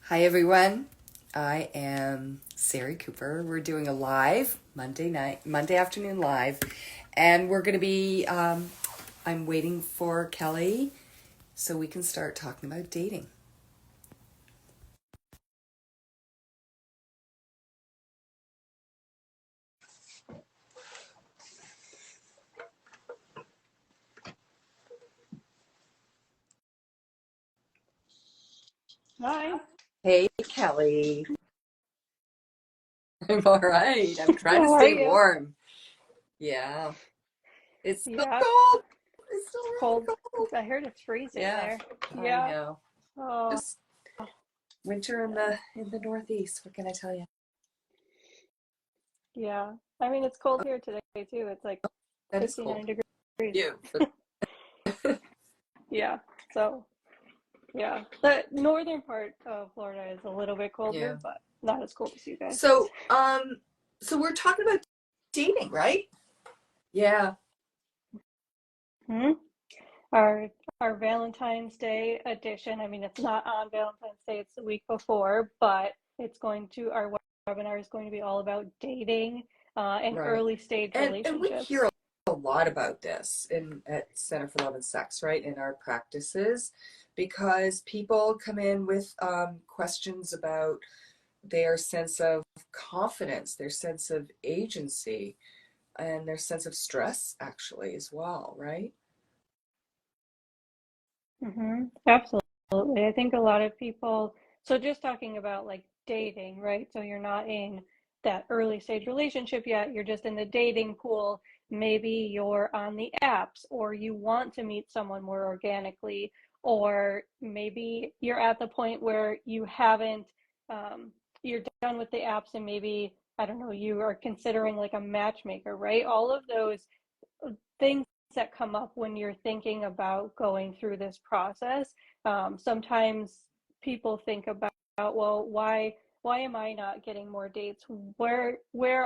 Hi everyone. I am Sari Cooper. We're doing a live Monday afternoon live, and we're going to be. I'm waiting for Kelly so we can start talking about dating. Hi. Hey Kelly. I'm all right. I'm trying to How are stay you? warm. Yeah, it's still Yeah, cold. It's still it's really cold. cold. I heard it's freezing Yeah, there. I Yeah. know. Oh, Just winter in the Northeast. What can I tell you? yeah. I mean, it's cold here today too. It's like That is cold. 59 degrees. You. Yeah. So, yeah. The northern part of Florida is a little bit colder, Yeah. but not as cold as you guys. So, so we're talking about dating, right? Yeah, Hmm. Our our Valentine's Day edition. I mean, it's not on Valentine's Day, it's the week before, but our webinar is going to be all about dating and right. early stage And we hear relationships. a lot about this in at Center for Love and Sex, right, in our practices, because people come in with questions about their sense of confidence, their sense of agency, and their sense of stress, actually, as well, right? Absolutely. I think a lot of people, so just talking about like dating, right? So you're not in that early stage relationship yet, you're just in the dating pool. Maybe you're on the apps or you want to meet someone more organically, or maybe you're at the point where you haven't, you're done with the apps and maybe, I don't know, you are considering like a matchmaker, right? All of those things that come up when you're thinking about going through this process. Sometimes people think about, well, why am I not getting more dates? Where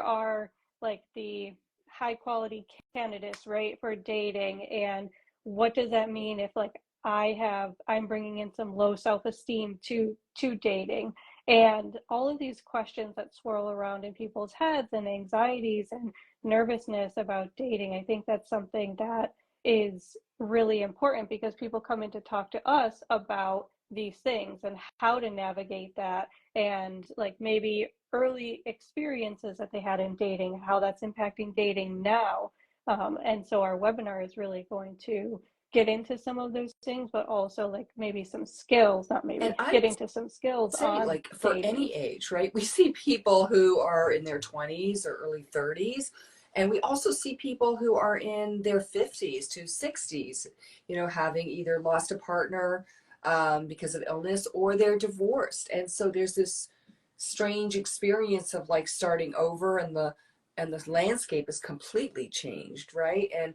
are like the high quality candidates, right, for dating? And what does that mean if like I'm bringing in some low self-esteem to dating? And all of these questions that swirl around in people's heads and anxieties and nervousness about dating. I think that's something that is really important because people come in to talk to us about these things and how to navigate that, and like maybe early experiences that they had in dating, how that's impacting dating now. And so our webinar is really going to get into some of those things, but also like maybe some skills, not And maybe I get would into some skills say, on like, for dating. any age, right? We see people who are in their 20s or early 30s, and we also see people who are in their 50s to 60s, having either lost a partner because of illness, or they're divorced. And so there's this strange experience of like starting over, and the landscape is completely changed, right? And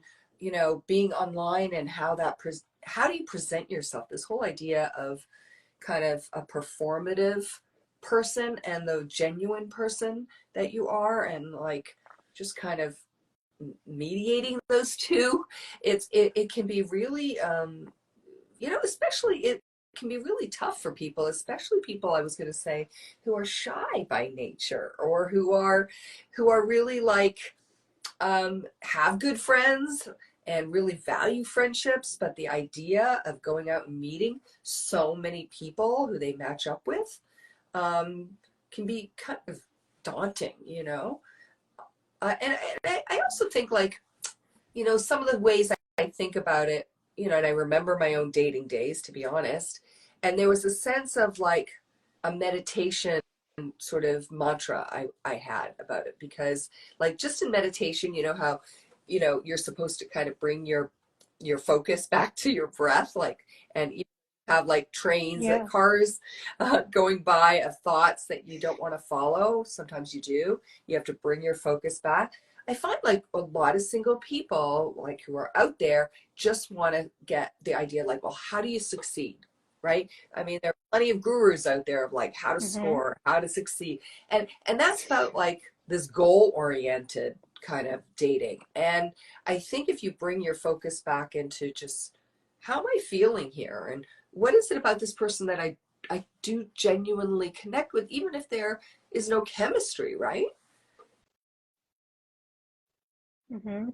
being online, and how do you present yourself, this whole idea of kind of a performative person and the genuine person that you are, and like just kind of mediating those two. It can be really especially it can be really tough for people, especially people, I was going to say, who are shy by nature, or who are really like have good friends and really value friendships, but the idea of going out and meeting so many people who they match up with um, can be kind of daunting. And I also think, like, some of the ways I think about it, and I remember my own dating days, to be honest, and there was a sense of like a meditation sort of mantra I had about it, because like just in meditation, how you're supposed to kind of bring your focus back to your breath, like, and you have like trains, like Yeah. cars going by, of thoughts that you don't want to follow. Sometimes you have to bring your focus back. I find like a lot of single people, like, who are out there, just want to get the idea, like, well, how do you succeed, right? I mean, there are plenty of gurus out there of like how to Mm-hmm. score, how to succeed, and that's about like this goal oriented kind of dating. And I think if you bring your focus back into just, how am I feeling here, and what is it about this person that I I do genuinely connect with, even if there is no chemistry, right? Mm-hmm.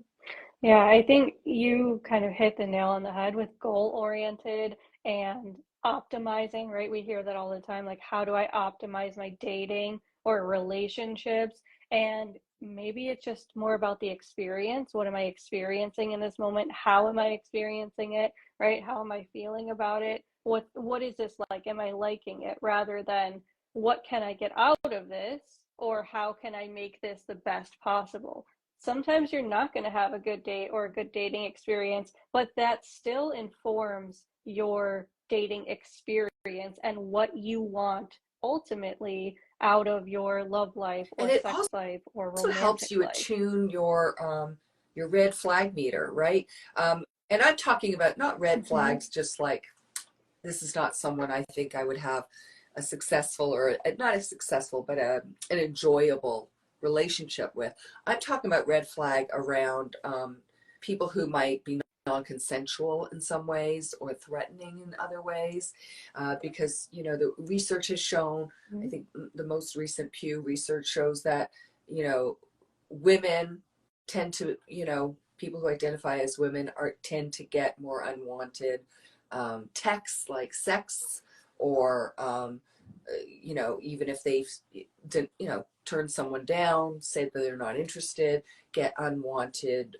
Yeah, I think you kind of hit the nail on the head with goal oriented and optimizing, right? We hear that all the time, like, how do I optimize my dating or relationships? And maybe it's just more about the experience. What am I experiencing in this moment? How am I experiencing it, right? How am I feeling about it? What is this like? Am I liking it? Rather than what can I get out of this, or how can I make this the best possible? Sometimes you're not going to have a good date or a good dating experience, but that still informs your dating experience and what you want ultimately out of your love life And or it sex life or also helps romantic you life. attune your red flag meter, right? And I'm talking about not red Mm-hmm. flags, just like this is not someone I think I would have a successful or not a successful, but an enjoyable relationship with. I'm talking about red flag around people who might be non-consensual in some ways or threatening in other ways, because the research has shown. I think the most recent Pew research shows that women tend to people who identify as women tend to get more unwanted texts like sex or even if they've turned someone down, say that they're not interested, get unwanted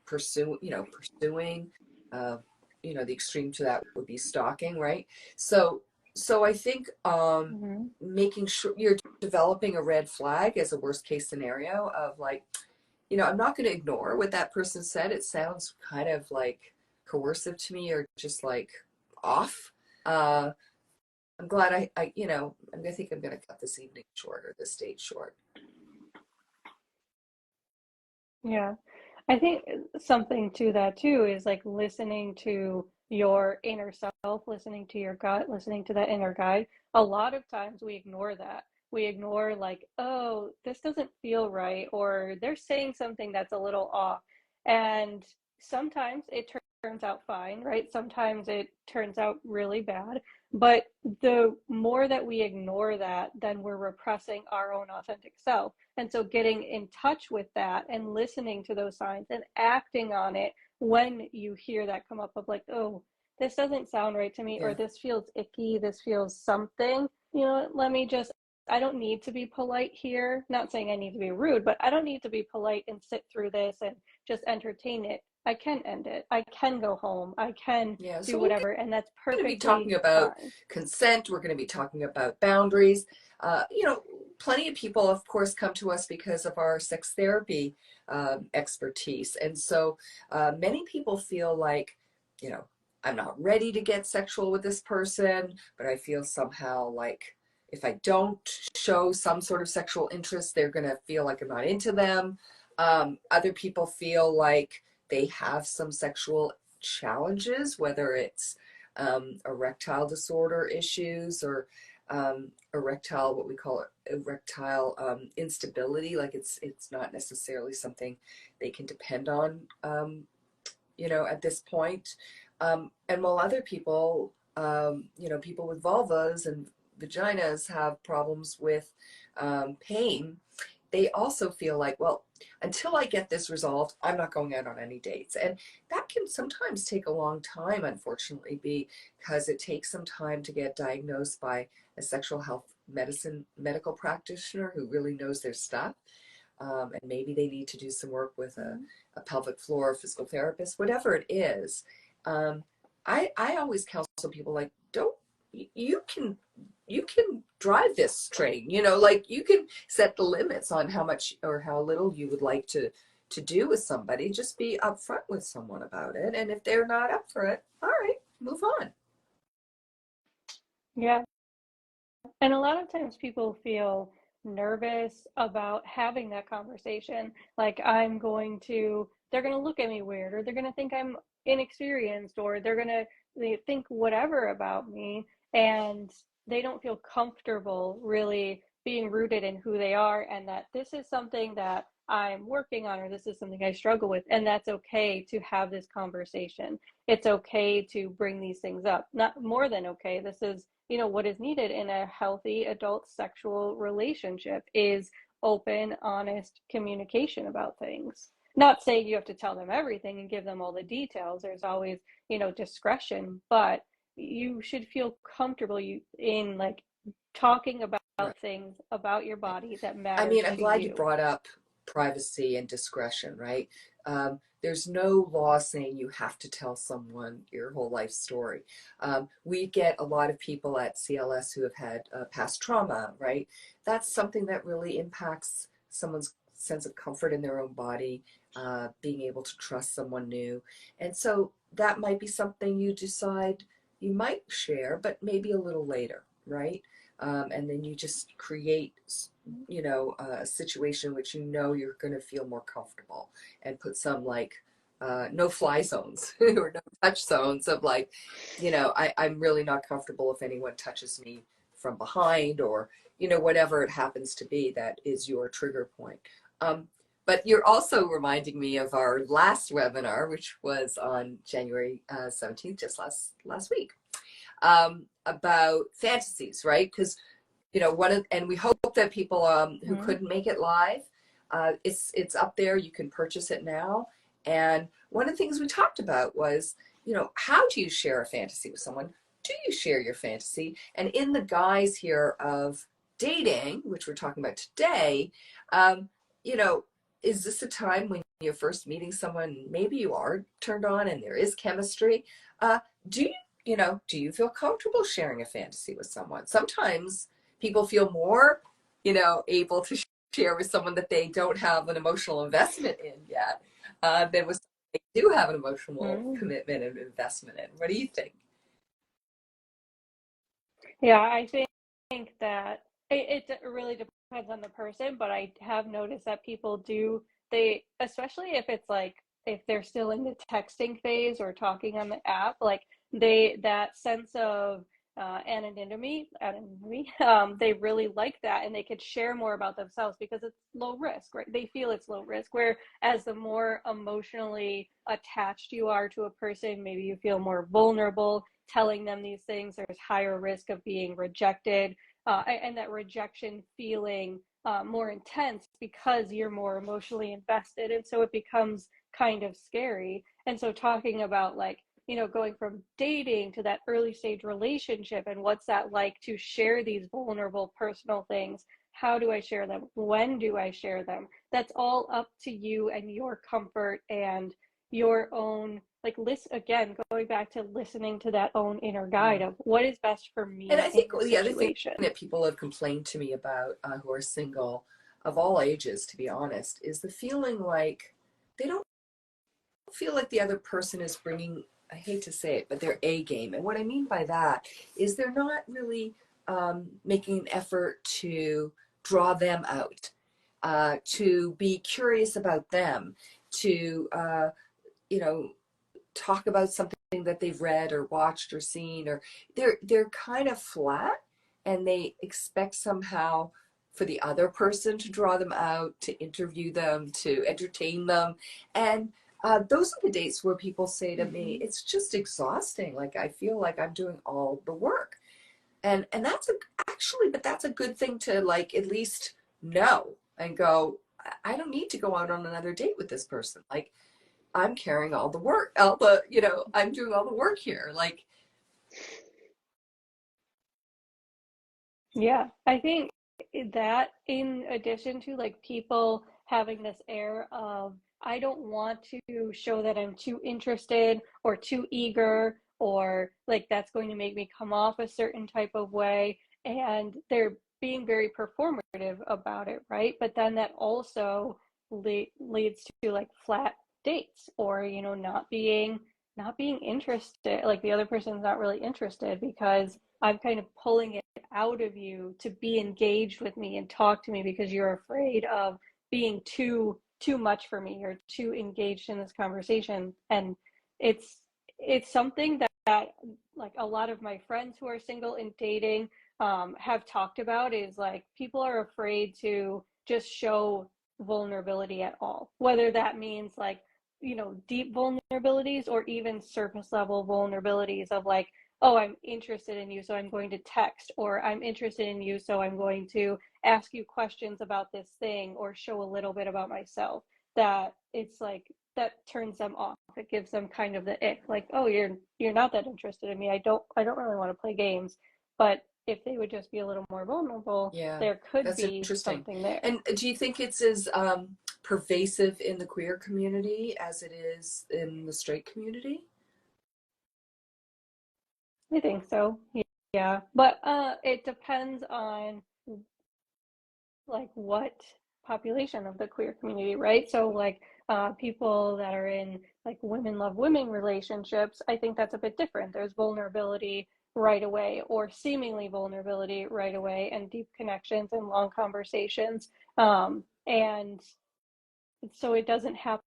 pursuing. uh, the extreme to that would be stalking, right? So I think Mm-hmm. making sure you're developing a red flag as a worst case scenario of like, I'm not going to ignore what that person said. It sounds kind of like coercive to me or just like off. Uh, I'm glad I think I'm going to cut this evening short or this date short. Yeah. I think something to that too is like listening to your inner self, listening to your gut, listening to that inner guide. A lot of times we ignore that. We ignore, like, oh, this doesn't feel right, or they're saying something that's a little off. And sometimes it turns out fine, right? Sometimes it turns out really bad. But the more that we ignore that, then we're repressing our own authentic self. And so getting in touch with that and listening to those signs and acting on it when you hear that come up of like, oh, this doesn't sound right to me, or Yeah. this feels icky, this feels something, let me just, I don't need to be polite here. Not saying I need to be rude, but I don't need to be polite and sit through this and just entertain it. I can end it. I can go home. I can Yeah. So do we're whatever. And that's going to be perfectly talking about fine. consent. We're going to be talking about boundaries. Plenty of people, of course, come to us because of our sex therapy expertise. And so many people feel like, you know, I'm not ready to get sexual with this person, but I feel somehow like if I don't show some sort of sexual interest, they're going to feel like I'm not into them. Other people feel like they have some sexual challenges, whether it's erectile disorder issues or erectile, what we call it, erectile instability. Like it's not necessarily something they can depend on, at this point. And while other people, people with vulvas and vaginas have problems with pain, they also feel like, well, until I get this resolved, I'm not going out on any dates. And that can sometimes take a long time, unfortunately, because it takes some time to get diagnosed by a sexual health medicine medical practitioner who really knows their stuff. And maybe they need to do some work with a pelvic floor physical therapist, whatever it is. Um, I always counsel people like, don't you can drive this train, like you can set the limits on how much or how little you would like to do with somebody. Just be upfront with someone about it, and if they're not up for it, all right, move on. Yeah. And a lot of times people feel nervous about having that conversation. Like, they're going to look at me weird, or they're going to think I'm inexperienced, or they think whatever about me. And they don't feel comfortable really being rooted in who they are, and that this is something that I'm working on, or this is something I struggle with. And that's okay to have this conversation. It's okay to bring these things up. Not more than okay. This is what is needed in a healthy adult sexual relationship is open, honest communication about things. Not saying you have to tell them everything and give them all the details. There's always, discretion, but you should feel comfortable in like talking about Right. things about your body that I matters mean, I'm to glad you you. brought up privacy and discretion, right? There's no law saying you have to tell someone your whole life story. We get a lot of people at CLS who have had past trauma, right? That's something that really impacts someone's sense of comfort in their own body, being able to trust someone new. And so that might be something you decide you might share, but maybe a little later, right? And then you just create, a situation which you're going to feel more comfortable, and put some like no fly zones or no touch zones of like, I'm really not comfortable if anyone touches me from behind, or, whatever it happens to be that is your trigger point. But you're also reminding me of our last webinar, which was on January 17th, just last week, about fantasies, right? Because and we hope that people who couldn't make it live, it's up there. You can purchase it now. And one of the things we talked about was, how do you share a fantasy with someone? Do you share your fantasy? And in the guise here of dating, which we're talking about today, you know, is this a time when you're first meeting someone, maybe you are turned on and there is chemistry? Do do you feel comfortable sharing a fantasy with someone? Sometimes people feel more, able to share with someone that they don't have an emotional investment in yet, than with someone they do have an emotional Mm. commitment and investment in. What do you think? Yeah, I think that it really depends on the person, but I have noticed that people do, especially if it's like, if they're still in the texting phase or talking on the app, like that sense of anonymity, they really like that, and they could share more about themselves because it's low risk, right? They feel it's low risk. Whereas the more emotionally attached you are to a person, maybe you feel more vulnerable telling them these things. There's higher risk of being rejected, and that rejection feeling more intense because you're more emotionally invested, and so it becomes kind of scary. And so talking about, like, going from dating to that early stage relationship, and what's that like to share these vulnerable personal things? How do I share them? When do I share them? That's all up to you and your comfort and your own, like, list again, going back to listening to that own inner guide Yeah. of what is best for And me I in think this the other thing situation. that people have complained to me about, who are single, of all ages, to be honest, is the feeling like they don't feel like the other person is bringing, I hate to say it, but their A game. And what I mean by that is they're not really making an effort to draw them out, to be curious about them, to, you know, talk about something that they've read or watched or seen, or they're kind of flat, and they expect somehow for the other person to draw them out, to interview them, to entertain them. And those are the dates where people say to me, Mm-hmm. it's just exhausting. Like, I feel like I'm doing all the work. And that's actually, but that's a good thing to, like, at least know and go, I don't need to go out on another date with this person. Like, I'm carrying all the work, I'm doing all the work here. Like, Yeah, I think that, in addition to like people having this air of, I don't want to show that I'm too interested or too eager, or like that's going to make me come off a certain type of way, and they're being very performative about it, right? But then that also leads to like flat dates, or not being interested, like the other person's not really interested because I'm kind of pulling it out of you to be engaged with me and talk to me because you're afraid of being too much for me or too engaged in this conversation. And it's something that like a lot of my friends who are single and dating have talked about, is like people are afraid to just show vulnerability at all, whether that means like deep vulnerabilities or even surface level vulnerabilities of like, oh, I'm interested in you, so I'm going to text, or I'm interested in you, so I'm going to ask you questions about this thing or show a little bit about myself. That it's like that turns them off. It gives them kind of the ick, like, oh, you're not that interested in me. I don't really want to play games. But if they would just be a little more vulnerable, Yeah, there could that's be interesting. something there. And do you think it's as pervasive in the queer community as it is in the straight community? I think so. Yeah. But it depends on like what population of the queer community, right? So like people that are in like women love women relationships, I think that's a bit different. There's vulnerability right away, or seemingly vulnerability right away, and deep connections and long conversations. And so it doesn't happen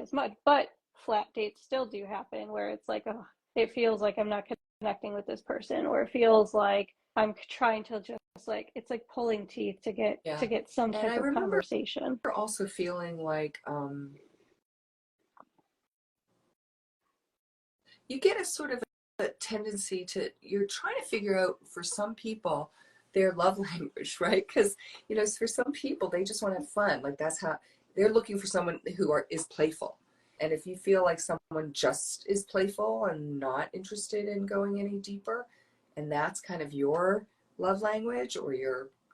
as much, but flat dates still do happen where it's like, oh, it feels like I'm not connecting with this person, or it feels like I'm trying to just like, it's like pulling teeth to get Yeah. some And I type of remember conversation. also feeling like you get a sort of a tendency to, you're trying to figure out for some people their love language, right? Because, you know, for some people, they just want to have fun. Like that's how they're looking for someone who is playful. And if you feel like someone just is playful and not interested in going any deeper, and that's kind of your love language or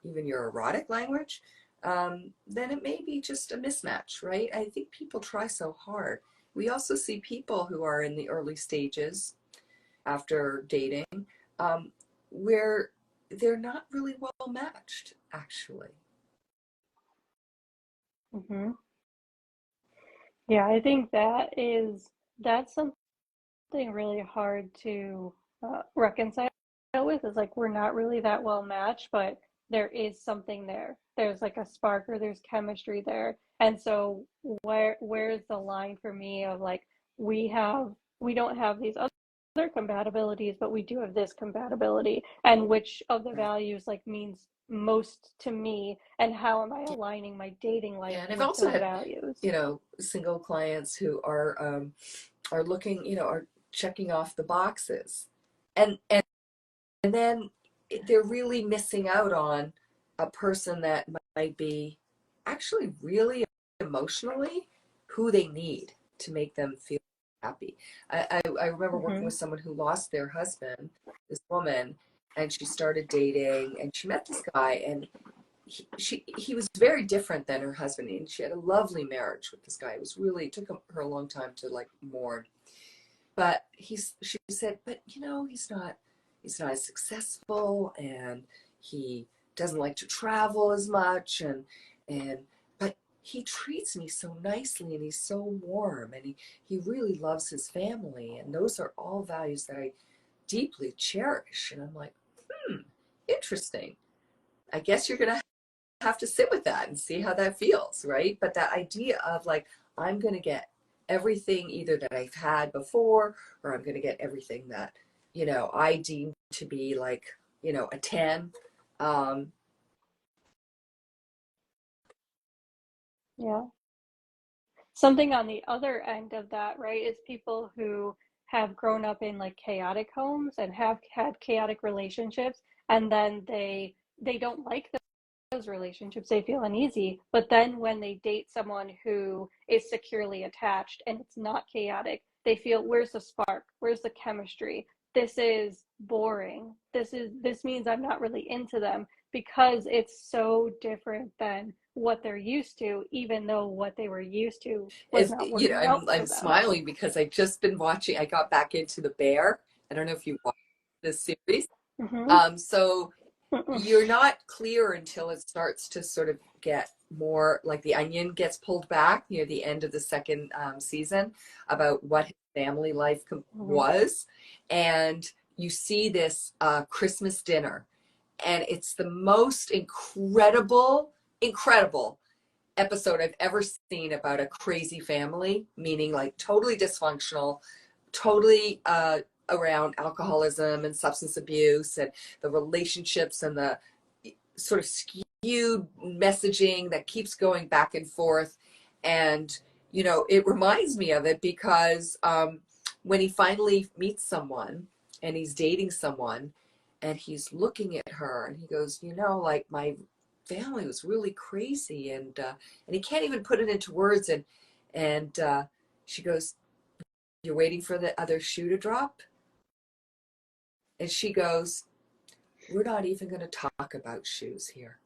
even your erotic language, then it may be just a mismatch, right? I think people try so hard. We also see people who are in the early stages after dating, um, where they're not really well matched, actually. Hmm. Yeah, I think that's something really hard to reconcile with, is like we're not really that well matched, but there is something there. There's like a spark, or there's chemistry there. And so where's the line for me of like, we don't have these other compatibilities, but we do have this compatibility, and which of the Right. values like means most to me, and how am I aligning my dating life Yeah, and I've with also those had, values? you know, single clients who are looking, you know, are checking off the boxes, and then they're really missing out on a person that might be actually really emotionally who they need to make them feel happy. I remember working Hmm. with someone who lost their husband, this woman, and she started dating and she met this guy, and he was very different than her husband, and she had a lovely marriage with this guy. It was really, it took her a long time to like mourn, but she said, but you know, he's not as successful, and he doesn't like to travel as much, and but he treats me so nicely, and he's so warm, and he really loves his family, and those are all values that I deeply cherish. And I'm like, interesting. I guess you're gonna have to sit with that and see how that feels, right? But that idea of like, I'm going to get everything either that I've had before, or I'm going to get everything that, you know, I deem to be like, you know, a 10. Um, Yeah. Something on the other end of that, right, is people who have grown up in like chaotic homes and have had chaotic relationships, and then they don't like those relationships. They feel uneasy, but then when they date someone who is securely attached and it's not chaotic, they feel, where's the spark, where's the chemistry, this is boring, this means I'm not really into them, because it's so different than what they're used to, even though what they were used to was as not you know, working out I'm for them. smiling because I just been watching. I got back into The Bear. I don't know if you watched this series. Mm-hmm. So you're not clear until it starts to sort of get more like the onion gets pulled back near the end of the second season about what his family life Mm-hmm. was. And you see this Christmas dinner, and it's the most incredible episode I've ever seen about a crazy family, meaning like totally dysfunctional, totally around alcoholism and substance abuse, and the relationships and the sort of skewed messaging that keeps going back and forth. And, you know, it reminds me of it because when he finally meets someone and he's dating someone, and he's looking at her, and he goes, you know, like my family was really crazy, and he can't even put it into words, and she goes, you're waiting for the other shoe to drop? And she goes, we're not even going to talk about shoes here.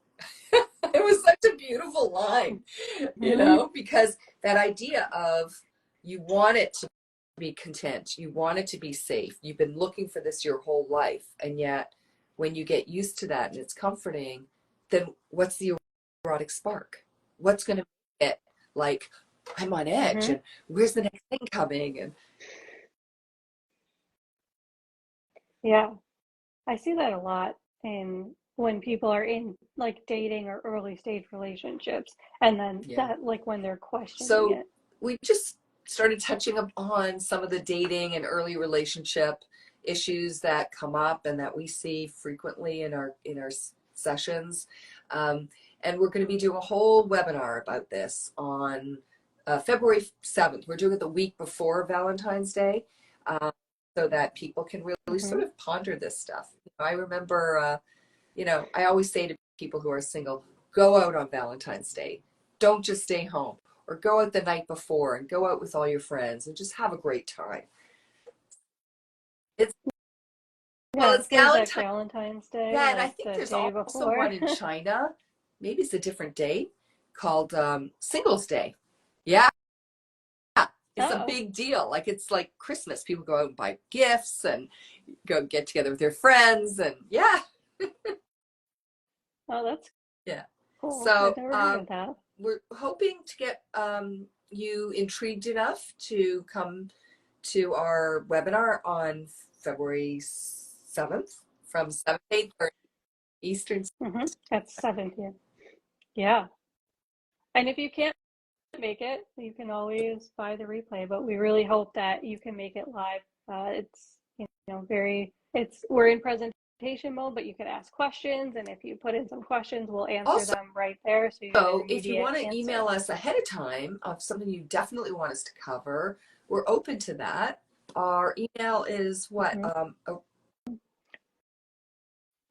It was such a beautiful line, you Mhm. know, because that idea of you want it to be content, you want it to be safe. You've been looking for this your whole life. And yet, when you get used to that and it's comforting, then what's the erotic spark? What's going to make it like, I'm on edge Mhm. and where's the next thing coming? And Yeah. I see that a lot in when people are in like dating or early stage relationships, and then yeah. that like when they're questioning So it. we just started touching upon some of the dating and early relationship issues that come up and that we see frequently in our sessions. Um, and we're going to be doing a whole webinar about this on February 7th. We're doing it the week before Valentine's Day, um, so that people can really Hmm. sort of ponder this stuff. I remember, I always say to people who are single, go out on Valentine's Day. Don't just stay home, or go out the night before and go out with all your friends and just have a great time. It's well, Yeah, it's there's like Valentine. Valentine's Day, Yeah, and I like think the there's day also before. one in China. Maybe it's a different day called Singles Day. Yeah, it's a Oh, big deal. Like it's like Christmas. People go out and buy gifts and go get together with their friends, and yeah, oh, that's yeah. cool. I've So never heard of that. we're hoping to get you intrigued enough to come to our webinar on February 7th from 7 to 8:30 Eastern. That's 7th, yeah. Yeah. And if you can't make it, you can always buy the replay, but we really hope that you can make it live. It's, we're in presentation mode, but you can ask questions. And if you put in some questions, we'll answer Also, them right there. So you get an if you immediate want to answer. email us ahead of time of something you definitely want us to cover, we're open to that. Our email is what? Mhm. Oh,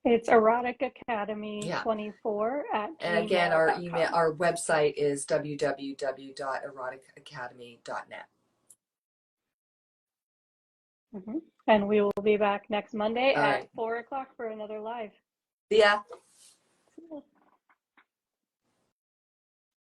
It's yeah. eroticacademy24 at And again, our email, gmail.com. our website is www.eroticacademy.net. And we will be back next Monday All at right. 4 o'clock for another live. See ya.